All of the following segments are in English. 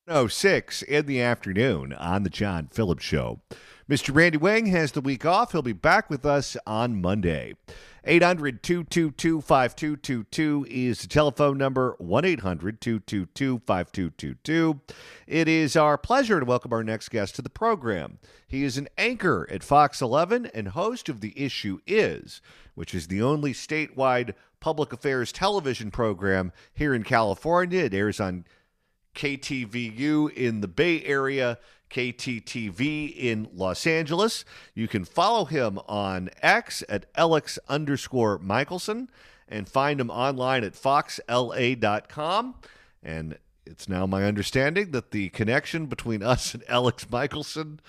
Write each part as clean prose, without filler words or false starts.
1:06 in the afternoon on the John Phillips Show. Mr. Randy Wang has the week off. He'll be back with us on Monday. 800-222-5222 is the telephone number, 1-800-222-5222. It is our pleasure to welcome our next guest to the program. He is an anchor at Fox 11 and host of The Issue Is, which is the only statewide public affairs television program here in California. It airs on KTVU in the Bay Area, KTTV in Los Angeles. You can follow him on X at Elex_Michaelson and find him online at foxla.com. And it's now my understanding that the connection between us and Elex Michaelson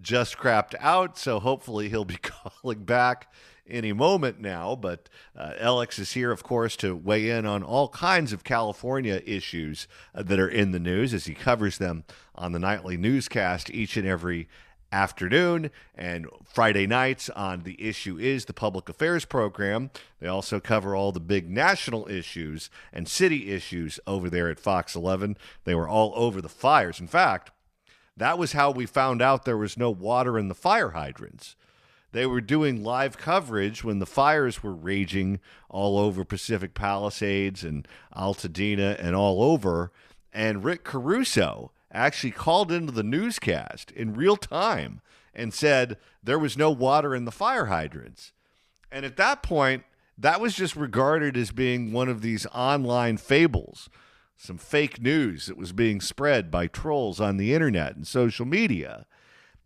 just crapped out, so hopefully he'll be calling back any moment now. But Elex is here, of course, to weigh in on all kinds of California issues that are in the news as he covers them on the nightly newscast each and every afternoon and Friday nights on The Issue Is, the public affairs program. They also cover all the big national issues and city issues over there at Fox 11. They were all over the fires. In fact, that was how we found out there was no water in the fire hydrants. They were doing live coverage when the fires were raging all over Pacific Palisades and Altadena and all over. And Rick Caruso actually called into the newscast in real time and said there was no water in the fire hydrants. And at that point, that was just regarded as being one of these online fables, some fake news that was being spread by trolls on the internet and social media.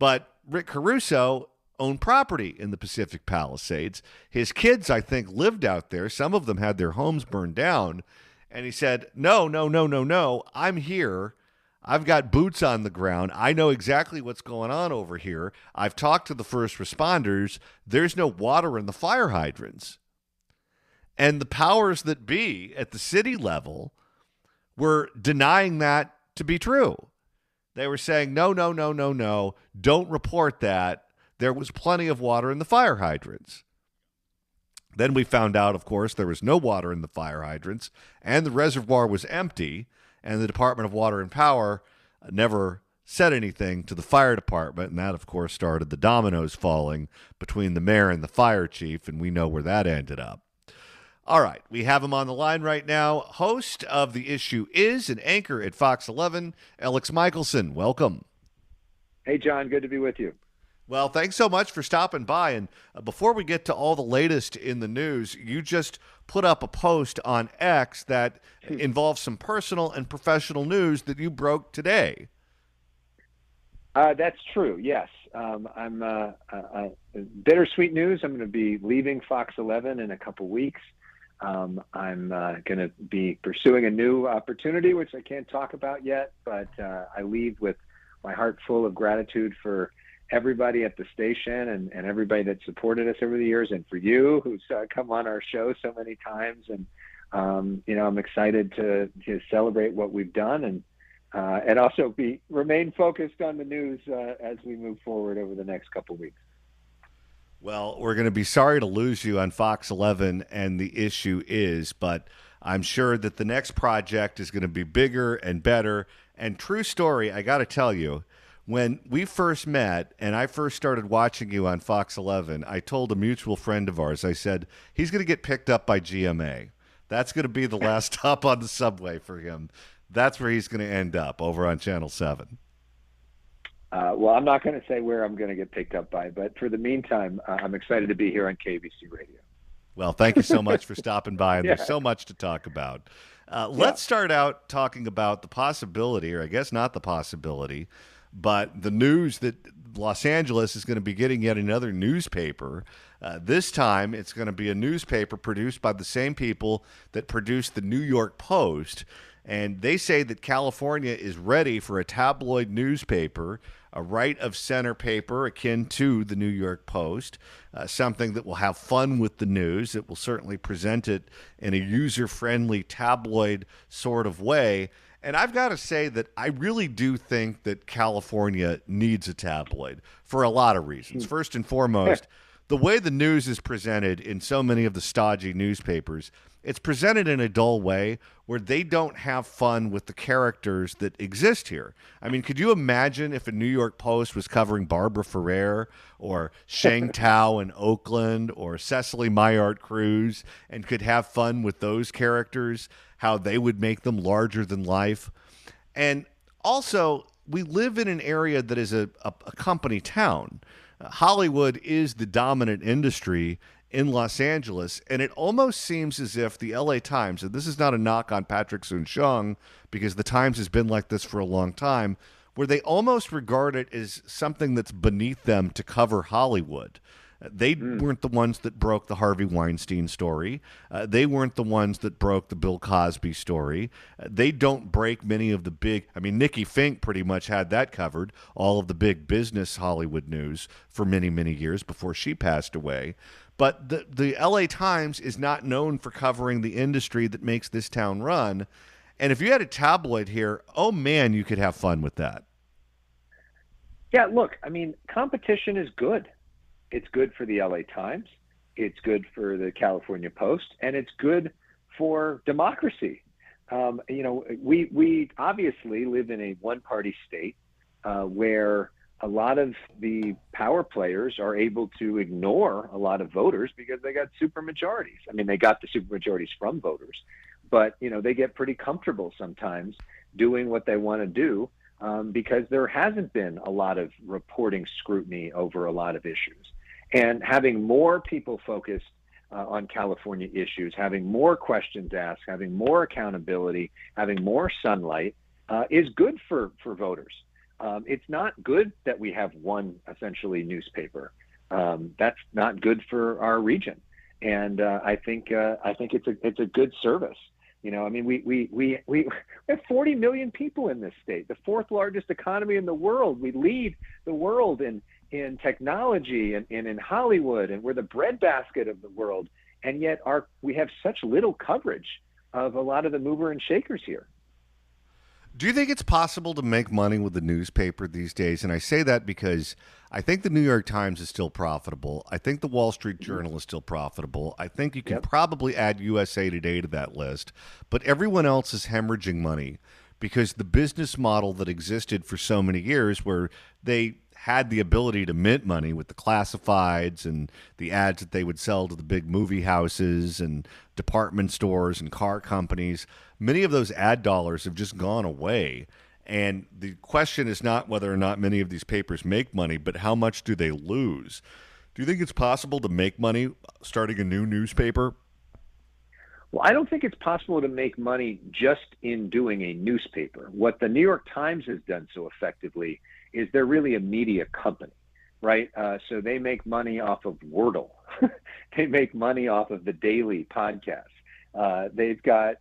But Rick Caruso owned property in the Pacific Palisades. His kids, I think, lived out there. Some of them had their homes burned down. And he said, no, I'm here. I've got boots on the ground. I know exactly what's going on over here. I've talked to the first responders. There's no water in the fire hydrants. And the powers that be at the city level were denying that to be true. They were saying, no, don't report that. There was plenty of water in the fire hydrants. Then we found out, of course, there was no water in the fire hydrants, and the reservoir was empty, and the Department of Water and Power never said anything to the fire department, and that, of course, started the dominoes falling between the mayor and the fire chief, and we know where that ended up. All right, we have him on the line right now. Host of The Issue Is, an anchor at Fox 11, Elex Michaelson. Welcome. Hey, John, good to be with you. Well, thanks so much for stopping by. And before we get to all the latest in the news, you just put up a post on X that involves some personal and professional news that you broke today. That's true, yes. I'm bittersweet news. I'm going to be leaving Fox 11 in a couple weeks. I'm going to be pursuing a new opportunity, which I can't talk about yet, but I leave with my heart full of gratitude for everybody at the station and everybody that supported us over the years, and for you who's come on our show so many times. And, I'm excited to celebrate what we've done and also remain focused on the news as we move forward over the next couple of weeks. Well, we're going to be sorry to lose you on Fox 11 and The Issue Is, but I'm sure that the next project is going to be bigger and better. And true story, I got to tell you, when we first met and I first started watching you on Fox 11, I told a mutual friend of ours, I said, he's going to get picked up by GMA. That's going to be the last stop on the subway for him. That's where he's going to end up, over on Channel 7. Well, I'm not going to say where I'm going to get picked up by, but for the meantime, I'm excited to be here on KBC Radio. Well, thank you so much for stopping by, and there's so much to talk about. Let's start out talking about the possibility, or I guess not the possibility, but the news that Los Angeles is going to be getting yet another newspaper. This time, it's going to be a newspaper produced by the same people that produced the New York Post. And they say that California is ready for a tabloid newspaper, a right-of-center paper akin to the New York Post, something that will have fun with the news. It will certainly present it in a user-friendly tabloid sort of way. And I've got to say that I really do think that California needs a tabloid for a lot of reasons. First and foremost, the way the news is presented in so many of the stodgy newspapers it's presented in a dull way where they don't have fun with the characters that exist here. I mean, could you imagine if a New York Post was covering Barbara Ferrer or Sheng Tao in Oakland or Cecily Mayart Cruz and could have fun with those characters, how they would make them larger than life? And also, we live in an area that is a company town. Hollywood is the dominant industry in Los Angeles, and it almost seems as if the LA Times, and this is not a knock on Patrick Soon-Shiong, because the Times has been like this for a long time, where they almost regard it as something that's beneath them to cover Hollywood. They weren't the ones that broke the Harvey Weinstein story. They weren't the ones that broke the Bill Cosby story. They don't break many of the big. I mean, Nikki Fink pretty much had that covered, all of the big business Hollywood news for many, many years before she passed away. But the LA Times is not known for covering the industry that makes this town run. And if you had a tabloid here, oh man, you could have fun with that. Yeah, look, I mean, competition is good. It's good for the LA Times. It's good for the California Post, and it's good for democracy. We obviously live in a one-party state where a lot of the power players are able to ignore a lot of voters because they got supermajorities. I mean, they got the supermajorities from voters, but they get pretty comfortable sometimes doing what they want to do because there hasn't been a lot of reporting scrutiny over a lot of issues. And having more people focused on California issues, having more questions asked, having more accountability, having more sunlight is good for voters. It's not good that we have one essentially newspaper. That's not good for our region. And I think it's a good service. I mean, we have 40 million people in this state, the fourth largest economy in the world. We lead the world in technology and in Hollywood, and we're the breadbasket of the world. And yet we have such little coverage of a lot of the mover and shakers here. Do you think it's possible to make money with the newspaper these days? And I say that because I think the New York Times is still profitable. I think the Wall Street Journal is still profitable. I think you can probably add USA Today to that list. But everyone else is hemorrhaging money because the business model that existed for so many years where they had the ability to mint money with the classifieds and the ads that they would sell to the big movie houses and department stores and car companies. Many of those ad dollars have just gone away. And the question is not whether or not many of these papers make money, but how much do they lose? Do you think it's possible to make money starting a new newspaper? Well, I don't think it's possible to make money just in doing a newspaper. What the New York Times has done so effectively is they're really a media company, right? So they make money off of Wordle. They make money off of the daily podcast. They've got,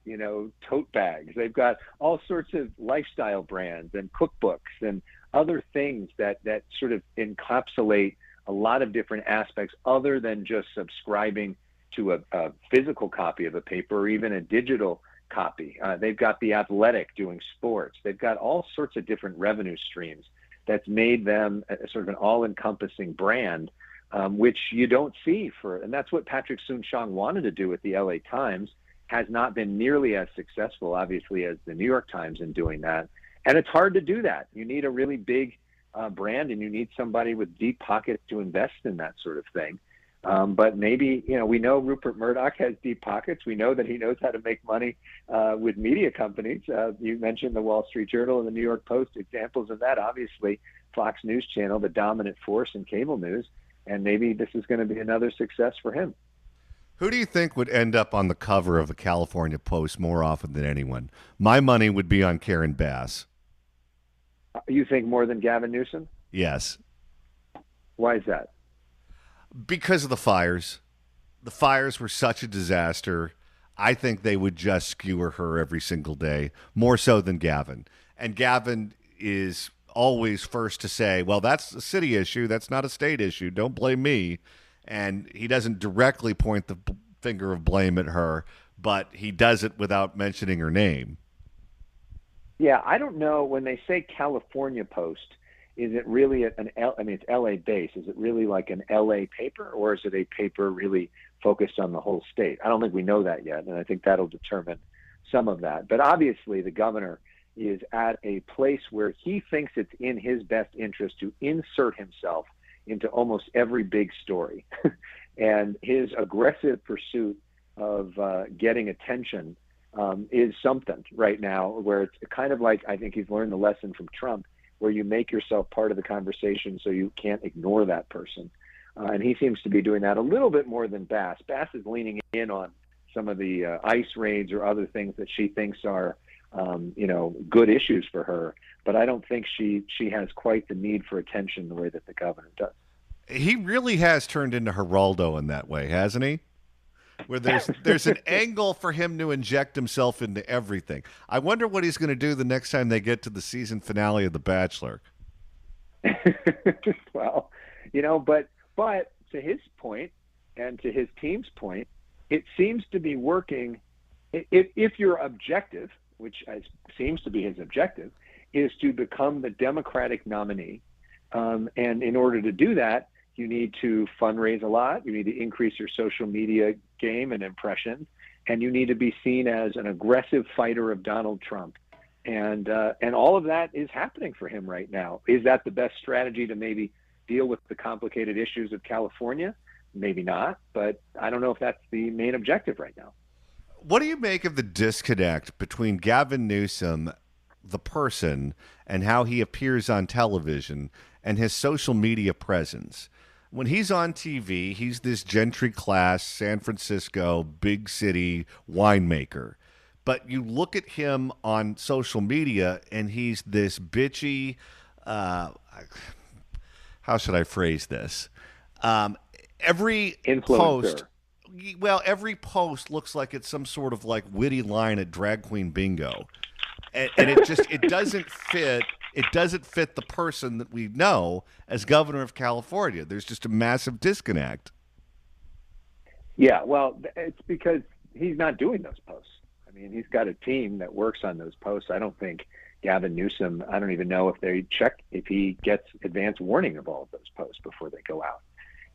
tote bags. They've got all sorts of lifestyle brands and cookbooks and other things that sort of encapsulate a lot of different aspects other than just subscribing to a physical copy of a paper or even a digital copy. They've got The Athletic doing sports. They've got all sorts of different revenue streams that's made them a sort of an all-encompassing brand, which you don't see and that's what Patrick Soon-Shiong wanted to do with the LA Times, has not been nearly as successful, obviously, as the New York Times in doing that. And it's hard to do that. You need a really big brand, and you need somebody with deep pockets to invest in that sort of thing. But maybe, we know Rupert Murdoch has deep pockets. We know that he knows how to make money with media companies. You mentioned the Wall Street Journal and the New York Post, examples of that. Obviously, Fox News Channel, the dominant force in cable news. And maybe this is going to be another success for him. Who do you think would end up on the cover of the California Post more often than anyone? My money would be on Karen Bass. You think more than Gavin Newsom? Yes. Why is that? Because of the fires. The fires were such a disaster. I think they would just skewer her every single day, more so than Gavin. And Gavin is always first to say, well, that's a city issue. That's not a state issue. Don't blame me. And he doesn't directly point the finger of blame at her, but he does it without mentioning her name. Yeah, I don't know. When they say California Post, is it really it's LA based? Is it really like an LA paper, or is it a paper really focused on the whole state. I don't think we know that yet, and I think that'll determine some of that. But obviously, the governor is at a place where he thinks it's in his best interest to insert himself into almost every big story. And his aggressive pursuit of getting attention is something right now, where it's kind of like, I think he's learned the lesson from Trump, where you make yourself part of the conversation so you can't ignore that person. And he seems to be doing that a little bit more than Bass. Bass is leaning in on some of the ICE raids or other things that she thinks are, good issues for her. But I don't think she has quite the need for attention the way that the governor does. He really has turned into Geraldo in that way, hasn't he? Where there's an angle for him to inject himself into everything. I wonder what he's going to do the next time they get to the season finale of The Bachelor. Well, but to his point and to his team's point, it seems to be working. If your objective, which seems to be his objective, is to become the Democratic nominee, and in order to do that, you need to fundraise a lot. You need to increase your social media game and impressions, and you need to be seen as an aggressive fighter of Donald Trump. And all of that is happening for him right now. Is that the best strategy to maybe deal with the complicated issues of California? Maybe not, but I don't know if that's the main objective right now. What do you make of the disconnect between Gavin Newsom, the person, and how he appears on television and his social media presence? When he's on TV, he's this gentry class, San Francisco, big city winemaker. But you look at him on social media, and he's this bitchy, how should I phrase this? Every Influencer. every post looks like it's some sort of like witty line at drag queen bingo. And it doesn't fit. It doesn't fit the person that we know as governor of California. There's just a massive disconnect. Yeah, well, it's because he's not doing those posts. I mean, he's got a team that works on those posts. I don't think Gavin Newsom, I don't even know if he gets advance warning of all of those posts before they go out.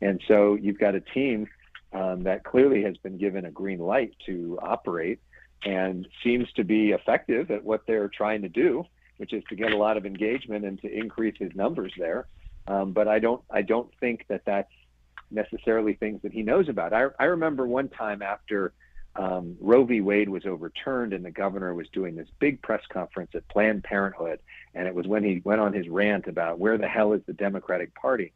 And so you've got a team that clearly has been given a green light to operate and seems to be effective at what they're trying to do, which is to get a lot of engagement and to increase his numbers there. But I don't think that that's necessarily things that he knows about. I remember one time after Roe v. Wade was overturned and the governor was doing this big press conference at Planned Parenthood, and it was when he went on his rant about where the hell is the Democratic Party.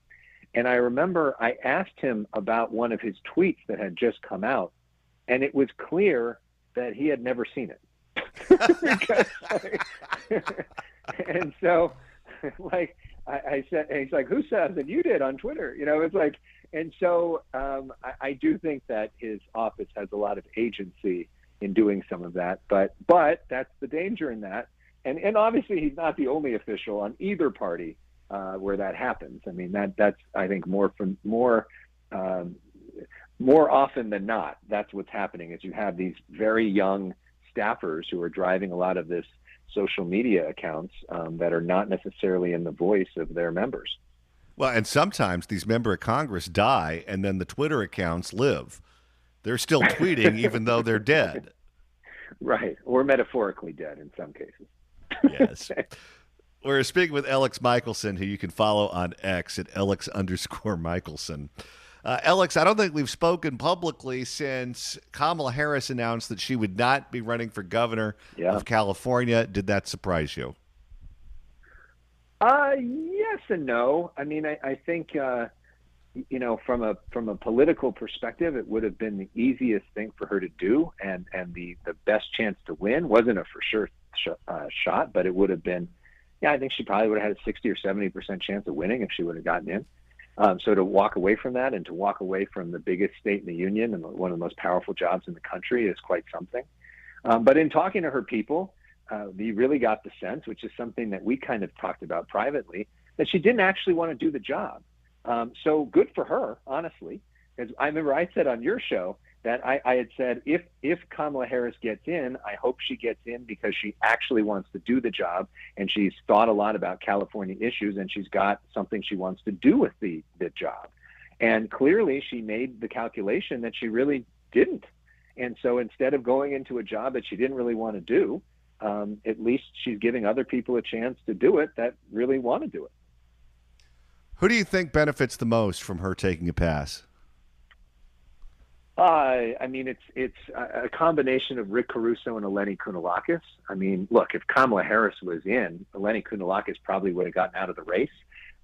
And I remember I asked him about one of his tweets that had just come out, and it was clear that he had never seen it. And so, like, I said, and he's like, "Who says that you did on Twitter?" It's like, and so I do think that his office has a lot of agency in doing some of that, but that's the danger in that, and obviously he's not the only official on either party where that happens. I mean, that's I think more often than not, that's what's happening. Is you have these very young staffers who are driving a lot of this social media accounts that are not necessarily in the voice of their members. Well, and sometimes these members of Congress die, and then the Twitter accounts live. They're still tweeting even though they're dead. Right, or metaphorically dead in some cases. Yes. We're speaking with Elex Michaelson, who you can follow on X at Elex_Michaelson. Elex, I don't think we've spoken publicly since Kamala Harris announced that she would not be running for governor of California. Did that surprise you? Yes and no. I mean, I think from a political perspective, it would have been the easiest thing for her to do, and the best chance to win. Wasn't a for sure shot, but it would have been. Yeah, I think she probably would have had a 60 or 70% chance of winning if she would have gotten in. So to walk away from that and to walk away from the biggest state in the union and one of the most powerful jobs in the country is quite something. But in talking to her people, we really got the sense, which is something that we kind of talked about privately, that she didn't actually want to do the job. So good for her, honestly. Because I remember I said on your show that I had said, if Kamala Harris gets in, I hope she gets in because she actually wants to do the job, and she's thought a lot about California issues, and she's got something she wants to do with the job. And clearly she made the calculation that she really didn't. And so instead of going into a job that she didn't really want to do, at least she's giving other people a chance to do it that really want to do it. Who do you think benefits the most from her taking a pass? I mean, it's a combination of Rick Caruso and Eleni Kounalakis. I mean, look, if Kamala Harris was in, Eleni Kounalakis probably would have gotten out of the race.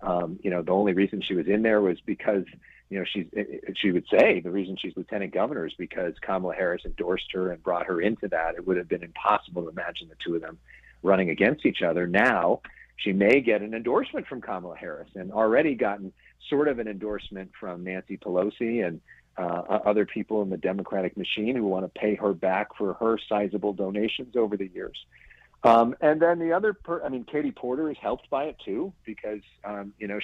The only reason she was in there was because, she would say the reason she's lieutenant governor is because Kamala Harris endorsed her and brought her into that. It would have been impossible to imagine the two of them running against each other. Now she may get an endorsement from Kamala Harris, and already gotten sort of an endorsement from Nancy Pelosi and other people in the Democratic machine who want to pay her back for her sizable donations over the years. And then the other, Katie Porter is helped by it too, because,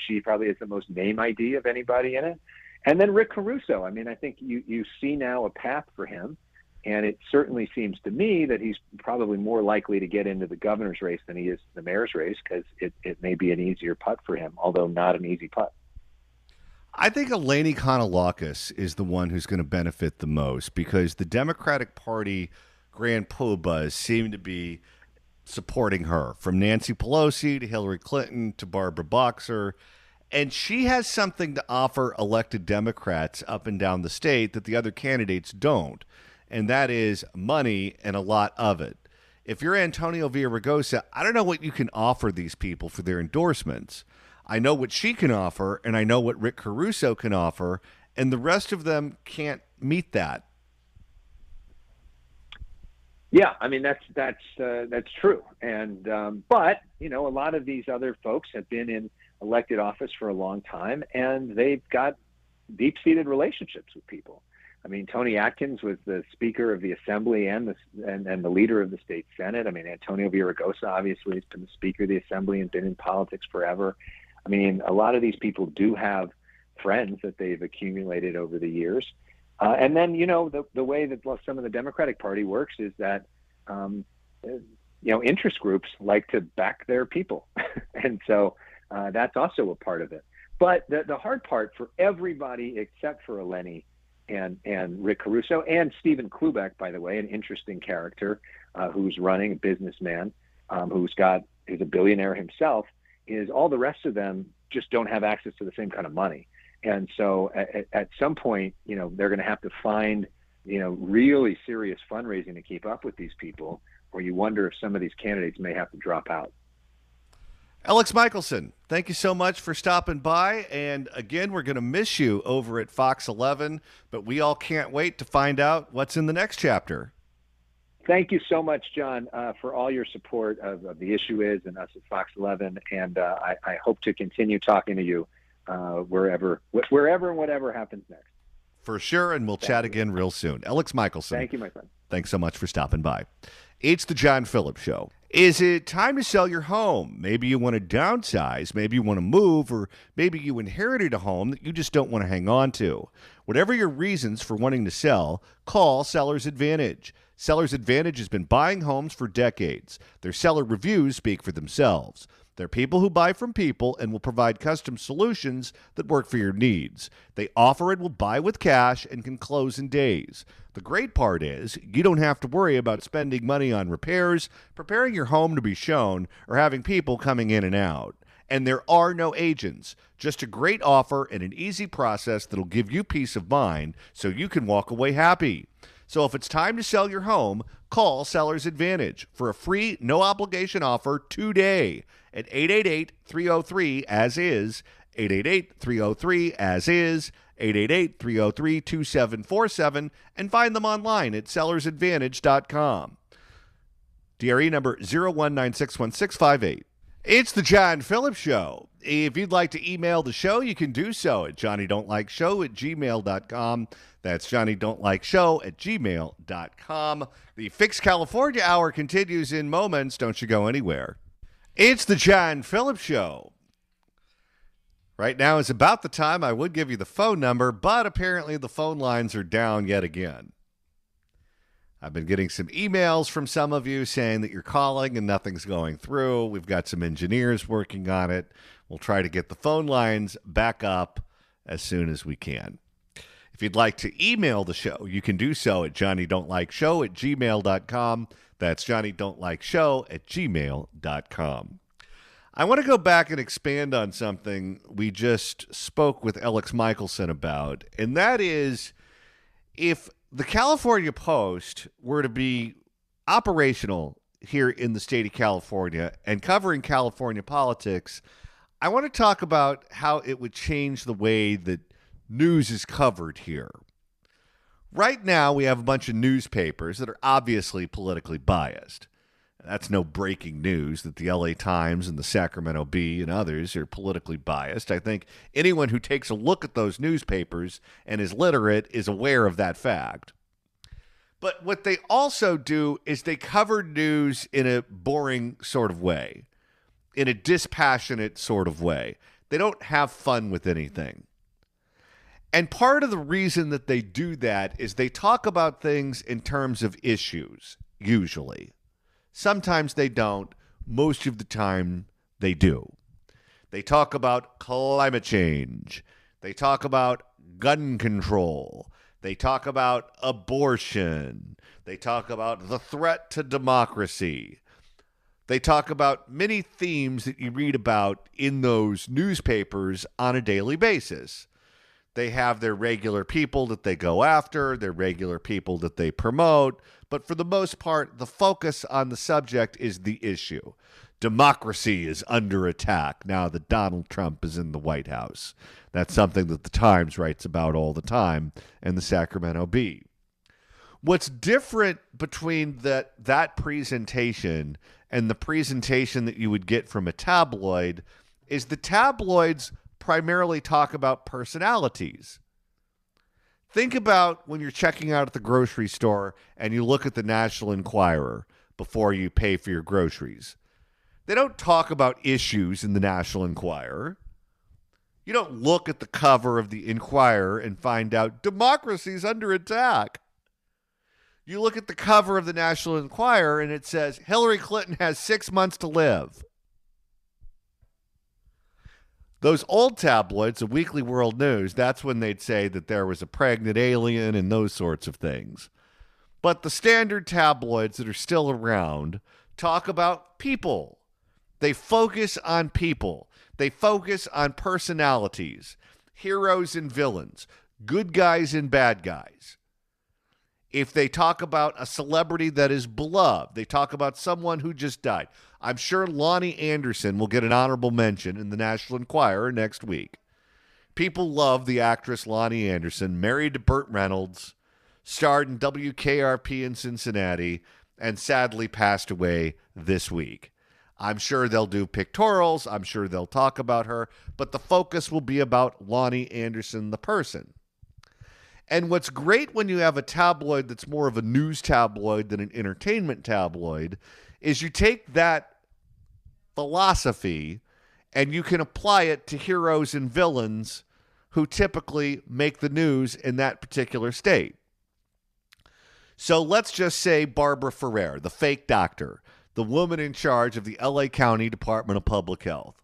she probably has the most name ID of anybody in it. And then Rick Caruso. I mean, I think you see now a path for him. And it certainly seems to me that he's probably more likely to get into the governor's race than he is the mayor's race, because it may be an easier putt for him, although not an easy putt. I think Eleni Kounalakis is the one who's going to benefit the most, because the Democratic Party grand poobahs seem to be supporting her, from Nancy Pelosi to Hillary Clinton to Barbara Boxer. And she has something to offer elected Democrats up and down the state that the other candidates don't. And that is money, and a lot of it. If you're Antonio Villaraigosa, I don't know what you can offer these people for their endorsements. I know what she can offer, and I know what Rick Caruso can offer, and the rest of them can't meet that. Yeah, I mean that's true, and but a lot of these other folks have been in elected office for a long time, and they've got deep-seated relationships with people. I mean, Tony Atkins was the Speaker of the Assembly and the leader of the state Senate. I mean, Antonio Villaraigosa obviously has been the Speaker of the Assembly and been in politics forever. I mean, a lot of these people do have friends that they've accumulated over the years. And then, the way that some of the Democratic Party works is that, interest groups like to back their people. And so that's also a part of it. But the hard part for everybody except for Eleni and Rick Caruso and Stephen Klubeck, by the way, an interesting character who's running, a businessman who's a billionaire himself, is all the rest of them just don't have access to the same kind of money. And so at some point, they're going to have to find, really serious fundraising to keep up with these people, or you wonder if some of these candidates may have to drop out. Elex Michaelson, thank you so much for stopping by. And again, we're going to miss you over at Fox 11, but we all can't wait to find out what's in the next chapter. Thank you so much, John, for all your support of The Issue Is and us at Fox 11. And I hope to continue talking to you wherever and whatever happens next. For sure, and we'll chat again real soon. Elex Michaelson. Thank you, my friend. Thanks so much for stopping by. It's the John Phillips Show. Is it time to sell your home? Maybe you want to downsize, maybe you want to move, or maybe you inherited a home that you just don't want to hang on to. Whatever your reasons for wanting to sell, call Seller's Advantage. Seller's Advantage has been buying homes for decades. Their seller reviews speak for themselves. They're people who buy from people and will provide custom solutions that work for your needs. They offer and will buy with cash and can close in days. The great part is you don't have to worry about spending money on repairs, preparing your home to be shown, or having people coming in and out. And there are no agents, just a great offer and an easy process that'll give you peace of mind so you can walk away happy. So if it's time to sell your home, call Seller's Advantage for a free, no-obligation offer today at 888-303-AS-IS, 888-303-AS-IS, 888-303-2747, and find them online at sellersadvantage.com. DRE number 01961658. It's the John Phillips Show. If you'd like to email the show, you can do so at johnnydon'tlikeshow@gmail.com. That's johnnydon'tlikeshow@gmail.com. The Fix California Hour continues in moments. Don't you go anywhere. It's the John Phillips Show. Right now is about the time I would give you the phone number, but apparently the phone lines are down yet again. I've been getting some emails from some of you saying that you're calling and nothing's going through. We've got some engineers working on it. We'll try to get the phone lines back up as soon as we can. If you'd like to email the show, you can do so at johnnydon'tlikeshow@gmail.com. That's johnnydon'tlikeshow@gmail.com. I want to go back and expand on something we just spoke with Elex Michaelson about, and that is if the California Post were to be operational here in the state of California and covering California politics, I want to talk about how it would change the way that news is covered here. Right now, we have a bunch of newspapers that are obviously politically biased. That's no breaking news that the LA Times and the Sacramento Bee and others are politically biased. I think anyone who takes a look at those newspapers and is literate is aware of that fact. But what they also do is they cover news in a boring sort of way, in a dispassionate sort of way. They don't have fun with anything. And part of the reason that they do that is they talk about things in terms of issues, usually. Sometimes they don't. Most of the time, they do. They talk about climate change. They talk about gun control. They talk about abortion. They talk about the threat to democracy. They talk about many themes that you read about in those newspapers on a daily basis. They have their regular people that they go after, their regular people that they promote, but for the most part, the focus on the subject is the issue. Democracy is under attack now that Donald Trump is in the White House. That's something that the Times writes about all the time, and the Sacramento Bee. What's different between that presentation and the presentation that you would get from a tabloid is the tabloids primarily talk about personalities. Think about when you're checking out at the grocery store and you look at the National Enquirer before you pay for your groceries. They don't talk about issues in the National Enquirer. You don't look at the cover of the Enquirer and find out democracy's under attack. You look at the cover of the National Enquirer and it says Hillary Clinton has 6 months to live. Those old tabloids, the Weekly World News, that's when they'd say that there was a pregnant alien and those sorts of things. But the standard tabloids that are still around talk about people. They focus on people. They focus on personalities, heroes and villains, good guys and bad guys. If they talk about a celebrity that is beloved, they talk about someone who just died. I'm sure Lonnie Anderson will get an honorable mention in the National Enquirer next week. People love the actress Lonnie Anderson, married to Burt Reynolds, starred in WKRP in Cincinnati, and sadly passed away this week. I'm sure they'll do pictorials. I'm sure they'll talk about her, but the focus will be about Lonnie Anderson, the person. And what's great when you have a tabloid that's more of a news tabloid than an entertainment tabloid is you take that philosophy and you can apply it to heroes and villains who typically make the news in that particular state. So let's just say Barbara Ferrer, the fake doctor, the woman in charge of the LA County Department of Public Health.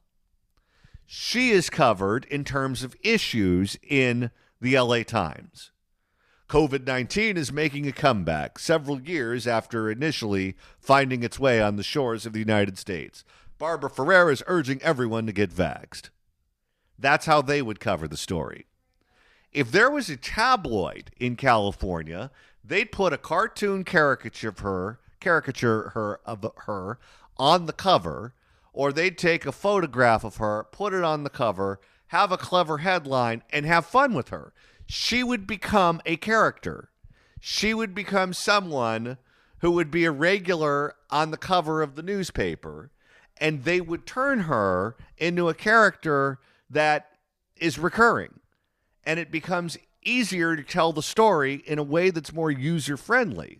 She is covered in terms of issues in the LA Times. COVID-19 is making a comeback several years after initially finding its way on the shores of the United States. Barbara Ferrer is urging everyone to get vaxxed. That's how they would cover the story. If there was a tabloid in California, they'd put a cartoon caricature of her on the cover, or they'd take a photograph of her, put it on the cover, have a clever headline, and have fun with her. She would become a character. She would become someone who would be a regular on the cover of the newspaper, and they would turn her into a character that is recurring. And it becomes easier to tell the story in a way that's more user-friendly.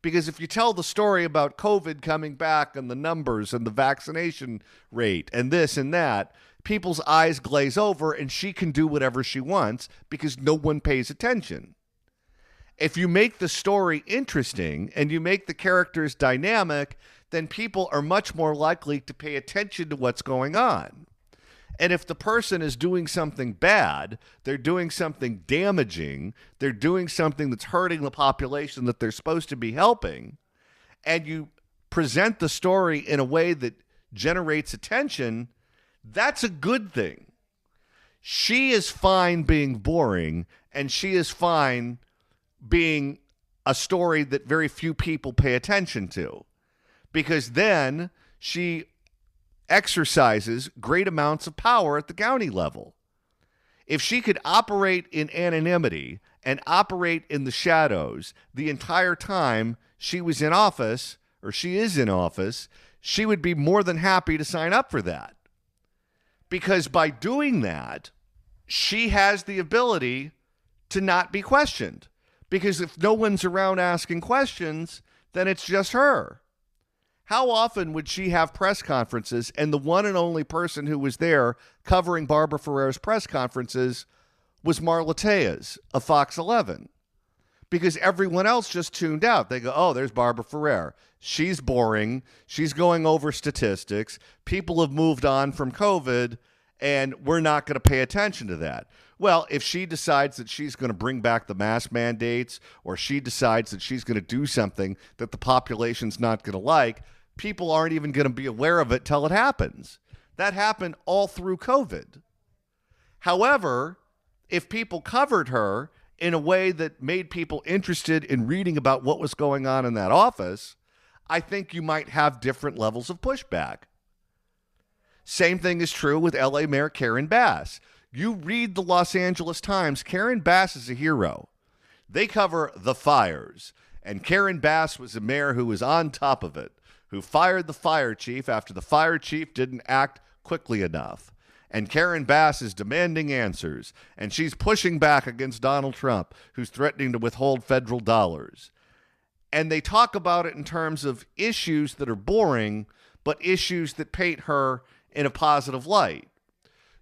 Because if you tell the story about COVID coming back and the numbers and the vaccination rate and this and that, people's eyes glaze over and she can do whatever she wants because no one pays attention. If you make the story interesting and you make the characters dynamic, then people are much more likely to pay attention to what's going on. And if the person is doing something bad, they're doing something damaging, they're doing something that's hurting the population that they're supposed to be helping, and you present the story in a way that generates attention, that's a good thing. She is fine being boring, and she is fine being a story that very few people pay attention to, because then she exercises great amounts of power at the county level. If she could operate in anonymity and operate in the shadows the entire time she was in office, or she is in office, she would be more than happy to sign up for that. Because by doing that, she has the ability to not be questioned. Because if no one's around asking questions, then it's just her. How often would she have press conferences, and the one and only person who was there covering Barbara Ferrer's press conferences was Marla Tejas of Fox 11? Because everyone else just tuned out. They go, oh, there's Barbara Ferrer. She's boring. She's going over statistics. People have moved on from COVID, and we're not going to pay attention to that. Well, if she decides that she's going to bring back the mask mandates, or she decides that she's going to do something that the population's not going to like, people aren't even going to be aware of it till it happens. That happened all through COVID. However, if people covered her in a way that made people interested in reading about what was going on in that office, I think you might have different levels of pushback. Same thing is true with LA Mayor Karen Bass. You read the Los Angeles Times, Karen Bass is a hero. They cover the fires, and Karen Bass was a mayor who was on top of it, who fired the fire chief after the fire chief didn't act quickly enough. And Karen Bass is demanding answers, and she's pushing back against Donald Trump, who's threatening to withhold federal dollars. And they talk about it in terms of issues that are boring, but issues that paint her in a positive light.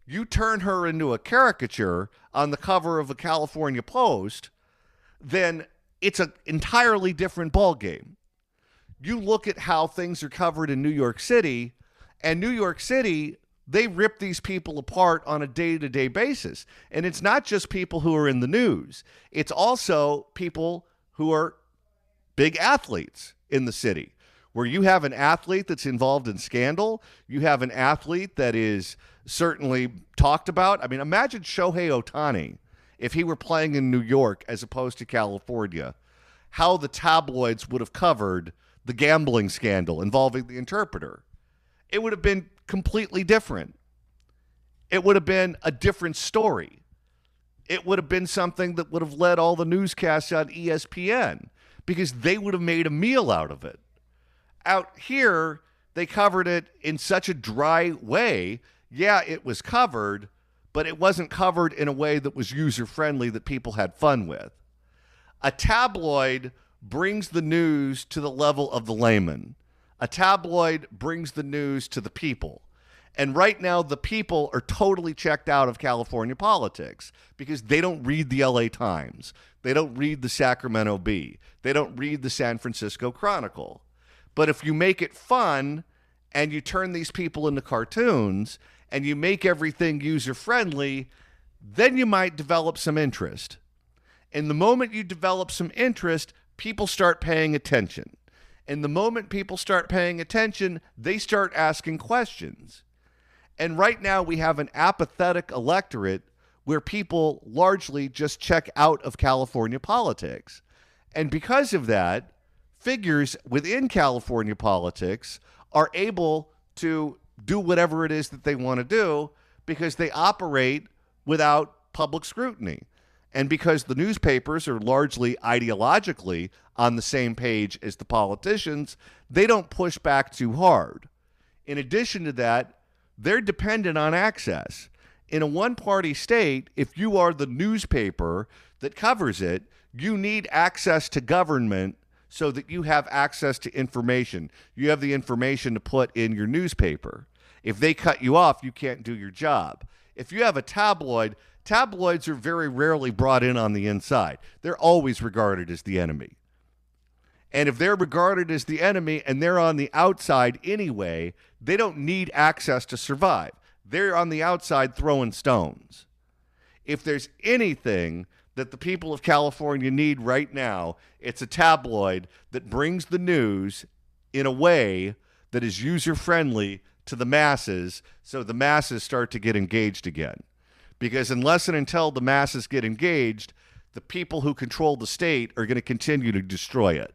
You turn her into a caricature on the cover of a California Post, then it's an entirely different ballgame. You look at how things are covered in New York City, and New York City, they rip these people apart on a day-to-day basis. And it's not just people who are in the news. It's also people who are big athletes in the city, where you have an athlete that's involved in scandal. You have an athlete that is certainly talked about. I mean, imagine Shohei Ohtani if he were playing in New York as opposed to California, how the tabloids would have covered the gambling scandal involving the interpreter. It would have been completely different. It would have been a different story. It would have been something that would have led all the newscasts on ESPN, because they would have made a meal out of it. Out here, they covered it in such a dry way. Yeah, it was covered, but it wasn't covered in a way that was user-friendly that people had fun with. A tabloid brings the news to the level of the layman. A tabloid brings the news to the people. And right now, the people are totally checked out of California politics because they don't read the LA Times. They don't read the Sacramento Bee. They don't read the San Francisco Chronicle. But if you make it fun and you turn these people into cartoons and you make everything user-friendly, then you might develop some interest. And the moment you develop some interest, people start paying attention. And the moment people start paying attention, they start asking questions. And right now we have an apathetic electorate where people largely just check out of California politics. And because of that, figures within California politics are able to do whatever it is that they want to do because they operate without public scrutiny. And because the newspapers are largely ideologically on the same page as the politicians, they don't push back too hard. In addition to that, they're dependent on access. In a one-party state, if you are the newspaper that covers it, you need access to government so that you have access to information. You have the information to put in your newspaper. If they cut you off, you can't do your job. If you have a tabloid, tabloids are very rarely brought in on the inside. They're always regarded as the enemy. And if they're regarded as the enemy and they're on the outside anyway, they don't need access to survive. they're on the outside throwing stones. If there's anything that the people of California need right now, it's a tabloid that brings the news in a way that is user-friendly to the masses, so the masses start to get engaged again. Because unless and until the masses get engaged, the people who control the state are going to continue to destroy it.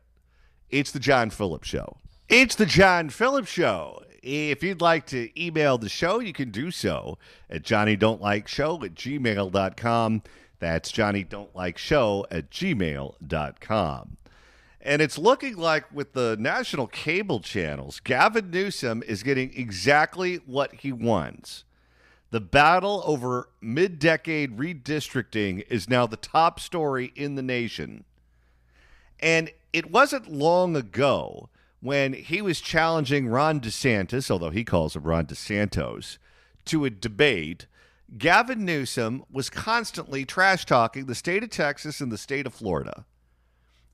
It's the John Phillips Show. It's the John Phillips Show. If you'd like to email the show, you can do so at johnnydon'tlikeshow@gmail.com. That's johnnydon'tlikeshow@gmail.com. And it's looking like with the national cable channels, Gavin Newsom is getting exactly what he wants. The battle over mid-decade redistricting is now the top story in the nation. And it wasn't long ago when he was challenging Ron DeSantis, although he calls him Ron DeSantos, to a debate. Gavin Newsom was constantly trash-talking the state of Texas and the state of Florida.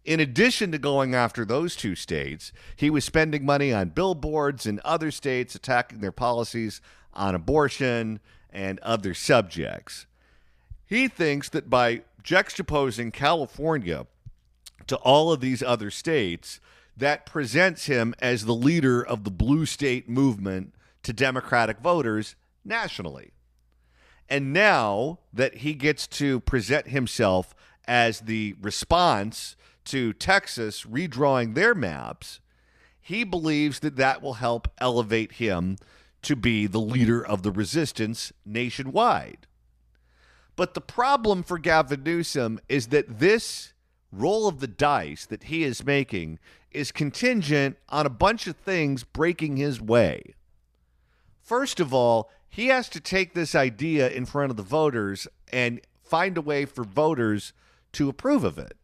In addition to going after those two states, he was spending money on billboards in other states, attacking their policies on abortion and other subjects. He thinks that by juxtaposing California to all of these other states, that presents him as the leader of the blue state movement to Democratic voters nationally. And now that he gets to present himself as the response to Texas redrawing their maps, he believes that that will help elevate him to be the leader of the resistance nationwide. But the problem for Gavin Newsom is that this roll of the dice that he is making is contingent on a bunch of things breaking his way. First of all, he has to take this idea in front of the voters and find a way for voters to approve of it.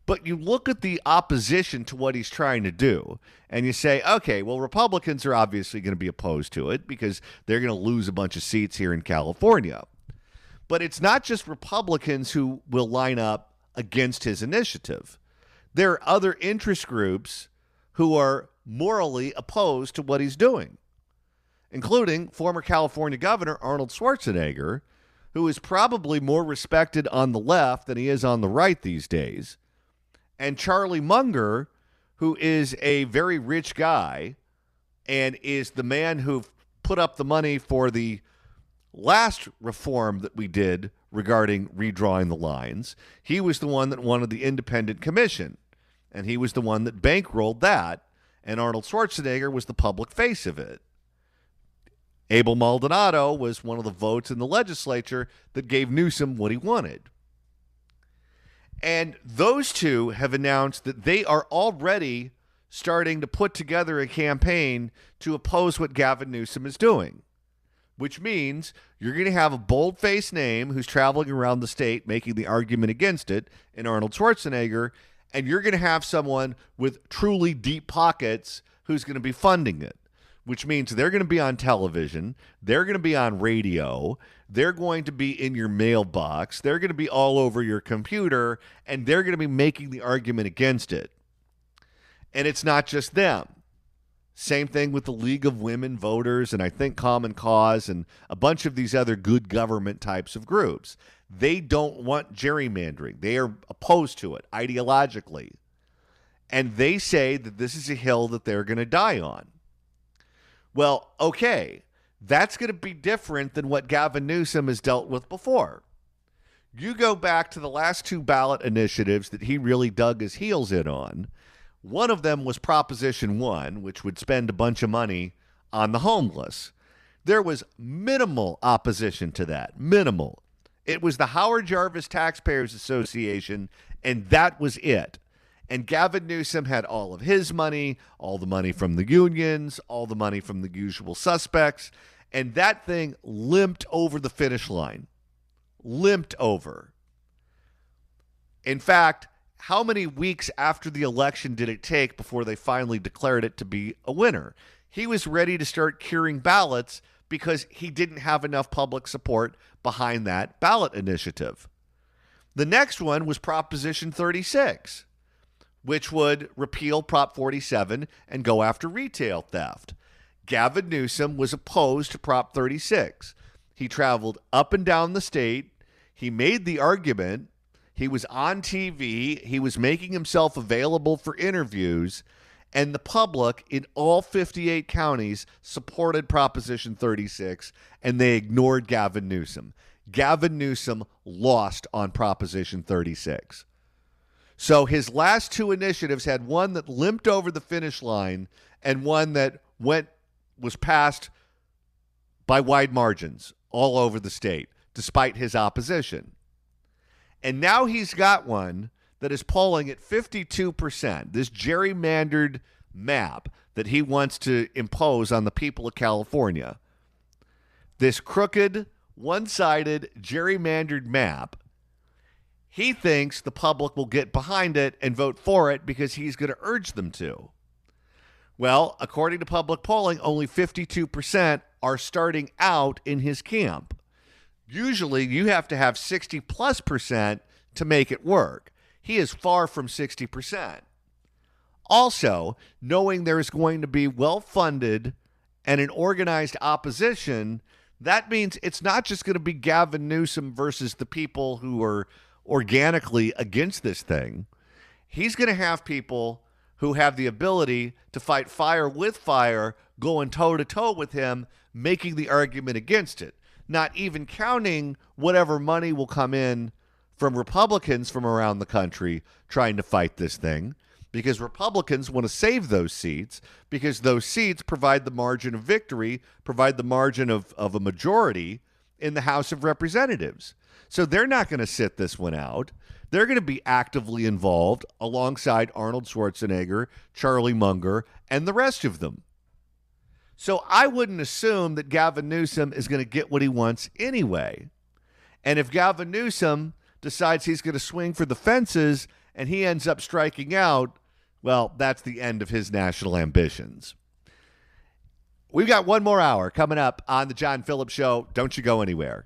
But you look at the opposition to what he's trying to do, and you say, okay, well, Republicans are obviously going to be opposed to it because they're going to lose a bunch of seats here in California. But it's not just Republicans who will line up against his initiative. There are other interest groups who are morally opposed to what he's doing, including former California Governor Arnold Schwarzenegger, who is probably more respected on the left than he is on the right these days, and Charlie Munger, who is a very rich guy and is the man who put up the money for the last reform that we did regarding redrawing the lines. He was the one that wanted the independent commission, and he was the one that bankrolled that, and Arnold Schwarzenegger was the public face of it. Abel Maldonado was one of the votes in the legislature that gave Newsom what he wanted. And those two have announced that they are already starting to put together a campaign to oppose what Gavin Newsom is doing, which means you're going to have a bold-faced name who's traveling around the state making the argument against it in Arnold Schwarzenegger, and you're going to have someone with truly deep pockets who's going to be funding it, which means they're going to be on television, they're going to be on radio, they're going to be in your mailbox, they're going to be all over your computer, and they're going to be making the argument against it. And it's not just them. Same thing with the League of Women Voters and I think Common Cause and a bunch of these other good government types of groups. They don't want gerrymandering. They are opposed to it ideologically. And they say that this is a hill that they're going to die on. Well, okay, that's going to be different than what Gavin Newsom has dealt with before. You go back to the last two ballot initiatives that he really dug his heels in on. One of them was Proposition 1, which would spend a bunch of money on the homeless. There was minimal opposition to that, minimal. It was the Howard Jarvis Taxpayers Association, and that was it. And Gavin Newsom had all of his money, all the money from the unions, all the money from the usual suspects, and that thing limped over the finish line. Limped over. In fact, how many weeks after the election did it take before they finally declared it to be a winner? He was ready to start curing ballots because he didn't have enough public support behind that ballot initiative. The next one was Proposition 36, which would repeal Prop 47 and go after retail theft. Gavin Newsom was opposed to Prop 36. He traveled up and down the state. He made the argument. He was on TV. He was making himself available for interviews. And the public in all 58 counties supported Proposition 36, and they ignored Gavin Newsom. Gavin Newsom lost on Proposition 36. So his last two initiatives had one that limped over the finish line and one that was passed by wide margins all over the state, despite his opposition. And now he's got one that is polling at 52%, this gerrymandered map that he wants to impose on the people of California. This crooked, one-sided, gerrymandered map, he thinks the public will get behind it and vote for it because he's going to urge them to. Well, according to public polling, only 52% are starting out in his camp. Usually, you have to have 60+% to make it work. He is far from 60%. Also, knowing there is going to be well-funded and an organized opposition, that means it's not just going to be Gavin Newsom versus the people who are organically against this thing. He's going to have people who have the ability to fight fire with fire, going toe-to-toe with him, making the argument against it, not even counting whatever money will come in from Republicans from around the country trying to fight this thing, because Republicans want to save those seats because those seats provide the margin of victory, provide the margin of a majority in the House of Representatives. So they're not going to sit this one out. They're going to be actively involved alongside Arnold Schwarzenegger, Charlie Munger, and the rest of them. So I wouldn't assume that Gavin Newsom is going to get what he wants anyway. And if Gavin Newsom decides he's going to swing for the fences and he ends up striking out, well, that's the end of his national ambitions. We've got one more hour coming up on the John Phillips Show. Don't you go anywhere.